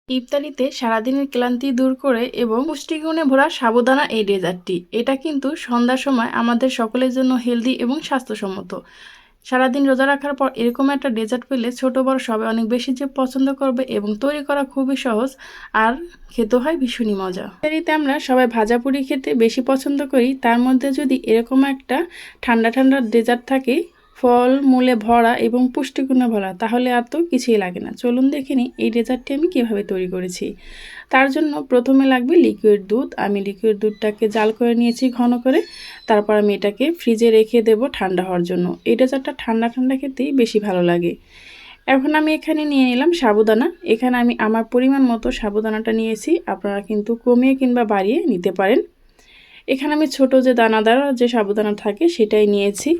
ইফতারিতে সারাদিনের ক্লান্তি দূর করে এবং পুষ্টিগুণে ভরা সাবুদানা এই ডেজার্টটি, এটা কিন্তু সন্ধ্যার সময় আমাদের সকলের জন্য হেলদি এবং স্বাস্থ্যসম্মত। সারাদিন রোজা রাখার পর এরকম একটা ডেজার্ট পেলে ছোট বড় সবাই অনেক বেশি যে পছন্দ করবে এবং তৈরি করা খুবই সহজ আর খেতে হয় ভীষণই মজা। ইফতারিতে আমরা সবাই ভাজাপুরি খেতে বেশি পছন্দ করি, তার মধ্যে যদি এরকম একটা ঠান্ডা ঠান্ডা ডেজার্ট থাকে ফল মূলে ভরা এবং পুষ্টিগুণে ভরা, তাহলে আর তো কিছুই লাগে না। চলুন দেখে নিই এই ডেজার্টটি আমি কিভাবে তৈরি করেছি। তার জন্য প্রথমে লাগবে লিকুইড দুধ। আমি লিকুইড দুধটাকে জাল করে নিয়েছি ঘন করে, তারপর আমি এটাকে ফ্রিজে রেখে দেব ঠান্ডা হওয়ার জন্য। এই ডেজার্টটা ঠান্ডা ঠান্ডা খেতেই বেশি ভালো লাগে। এখন আমি এখানে নিয়ে নিলাম সাবুদানা। এখানে আমি আমার পরিমাণ মতো সাবুদানাটা নিয়েছি, আপনারা কিন্তু কমিয়ে কিংবা বাড়িয়ে নিতে পারেন। এখানে আমি ছোট যে দানাদার যে সাবুদানা থাকে সেটাই নিয়েছি।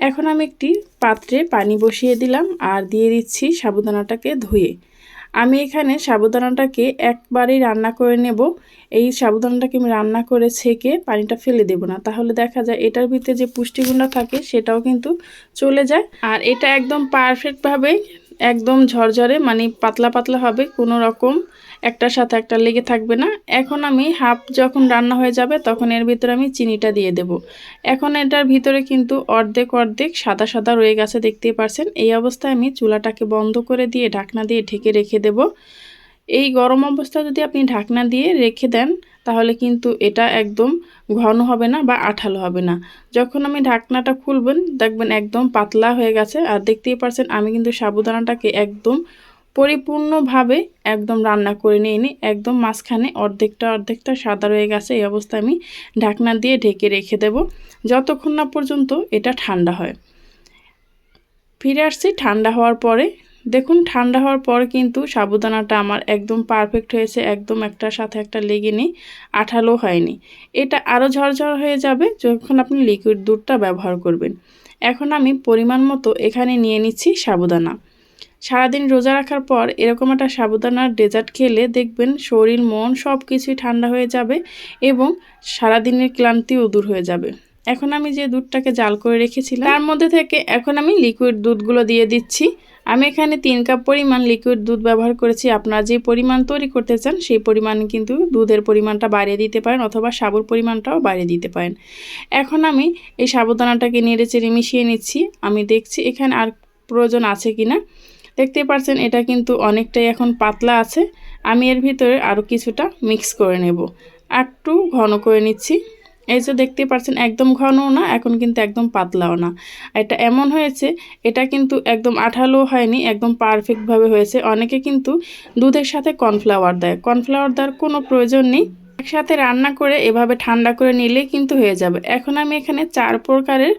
এখন আমি একটি পাত্রে পানি বসিয়ে দিলাম আর দিয়ে দিচ্ছি সাবুদানাটাকে ধুয়ে। আমি এখানে সাবুদানাটাকে একবারেই রান্না করে নেব। এই সাবুদানাটাকে আমি রান্না করে ছেঁকে পানিটা ফেলে দেব না, তাহলে দেখা যায় এটার ভিতরে যে পুষ্টিগুণটা থাকে সেটাও কিন্তু চলে যায়। আর এটা একদম পারফেক্টভাবে একদম ঝরঝরে মানে পাতলা পাতলা হবে, কোনো রকম একটার সাথে একটা লেগে থাকবে না। এখন আমি হাফ যখন রান্না হয়ে যাবে তখন এর ভিতরে আমি চিনিটা দিয়ে দেব। এখন এটার ভিতরে কিন্তু অর্ধেক অর্ধেক সাদা সাদা রয়ে গেছে, দেখতেই পারছেন। এই অবস্থায় আমি চুলাটাকে বন্ধ করে দিয়ে ঢাকনা দিয়ে ঢেকে রেখে দেব। এই গরম অবস্থায় যদি আপনি ঢাকনা দিয়ে রেখে দেন তাহলে কিন্তু এটা একদম ঘন হবে না বা আঠালো হবে না। যখন আমি ঢাকনাটা খুলবেন দেখবেন একদম পাতলা হয়ে গেছে। আর দেখতেই পারছেন আমি কিন্তু সাবুদানাটাকে একদম পরিপূর্ণভাবে একদম রান্না করে নিইনি, একদম মাঝখানে অর্ধেকটা সাদা রয়ে গেছে। এই অবস্থায় আমি ঢাকনা দিয়ে ঢেকে রেখে দেব যতক্ষণ না পর্যন্ত এটা ঠান্ডা হয়। ফিরে আসছি ঠান্ডা হওয়ার পরে। দেখুন ঠান্ডা হওয়ার পর কিন্তু সাবুদানাটা আমার একদম পারফেক্ট হয়েছে, একদম একটার সাথে একটা লেগে নেই, আঠালো হয়নি। এটা আরও ঝরঝর হয়ে যাবে যখন আপনি লিকুইড দুধটা ব্যবহার করবেন। এখন আমি পরিমাণ মতো এখানে নিয়ে নিচ্ছি সাবুদানা। সারাদিন রোজা রাখার পর এরকম একটা সাবুদানার ডেজার্ট খেলে দেখবেন শরীর মন সব কিছুই ঠান্ডা হয়ে যাবে এবং সারাদিনের ক্লান্তিও দূর হয়ে যাবে। এখন আমি যে দুধটাকে জাল করে রেখেছিলাম তার মধ্যে থেকে এখন আমি লিকুইড দুধগুলো দিয়ে দিচ্ছি। আমি এখানে 3 কাপ পরিমাণ লিকুইড দুধ ব্যবহার করেছি। আপনারা যে পরিমাণ তৈরি করতে চান সেই পরিমাণে কিন্তু দুধের পরিমাণটা বাড়িয়ে দিতে পারেন অথবা সাবুর পরিমাণটাও বাড়িয়ে দিতে পারেন। এখন আমি এই সাবুদানাটাকে নেড়ে চেড়ে মিশিয়ে নিচ্ছি। আমি দেখছি এখানে আর প্রয়োজন আছে কিনা। দেখতে পাচ্ছেন এটা কিন্তু অনেকটাই এখন পাতলা আছে। আমি এর ভিতরে আরও কিছুটা মিক্স করে নেব, একটু ঘন করে নিচ্ছি। এই যে দেখতে পাচ্ছেন একদম ঘনও না, এখন কিন্তু একদম পাতলাও না। এটা এমন হয়েছে, এটা কিন্তু একদম আঠালো হয়নি, একদম পারফেক্টভাবে হয়েছে। অনেকে কিন্তু দুধের সাথে কর্নফ্লাওয়ার দেয়, কর্নফ্লাওয়ার দেওয়ার কোনো প্রয়োজন নেই। একসাথে রান্না করে এভাবে ঠান্ডা করে নিলেই কিন্তু হয়ে যাবে। এখন আমি এখানে 4 প্রকারের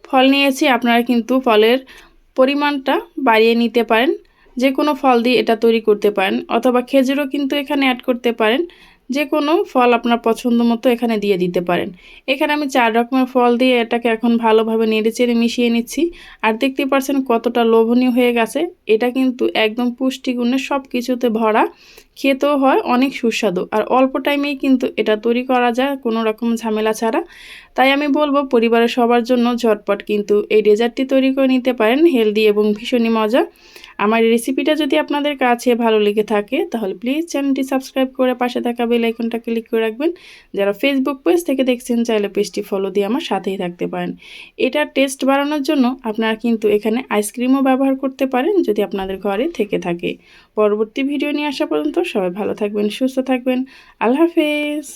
ফল নিয়েছি। আপনারা কিন্তু ফলের পরিমাণটা বাড়িয়ে নিতে পারেন, যে কোনো ফল দিয়ে এটা তৈরি করতে পারেন অথবা খেজুরও কিন্তু এখানে অ্যাড করতে পারেন। যে কোনো ফল আপনার পছন্দ মতো এখানে দিয়ে দিতে পারেন। এখানে আমি 4 রকমের ফল দিয়ে এটাকে এখন ভালোভাবে নেড়েচেড়ে মিশিয়ে নিচ্ছি। আর দেখতে পাচ্ছেন কতটা লোভনীয় হয়ে গেছে। এটা কিন্তু একদম পুষ্টিগুণে সব কিছুতে ভরা, খেতেও হয় অনেক সুস্বাদু আর অল্প টাইমেই কিন্তু এটা তৈরি করা যায় কোনো রকম ঝামেলা ছাড়া। তাই আমি বলবো পরিবারের সবার জন্য ঝটপট কিন্তু এই ডেজার্টটি তৈরি করে নিতে পারেন, হেলদি এবং ভীষণই মজা। আমার এই রেসিপিটা যদি আপনাদের কাছে ভালো লেগে থাকে তাহলে প্লিজ চ্যানেলটি সাবস্ক্রাইব করে পাশে থাকা বেল আইকনটা ক্লিক করে রাখবেন। যারা ফেসবুক পেজ থেকে দেখছেন চাইলে পেজটি ফলো দিয়ে আমার সাথেই থাকতে পারেন। এটার টেস্ট বাড়ানোর জন্য আপনারা কিন্তু এখানে আইসক্রিমও ব্যবহার করতে পারেন যদি আপনাদের ঘরে থেকে থাকে। পরবর্তী ভিডিও নিয়ে আসা পর্যন্ত সবাই ভালো থাকবেন, সুস্থ থাকবেন। আল্লাহ হাফেজ।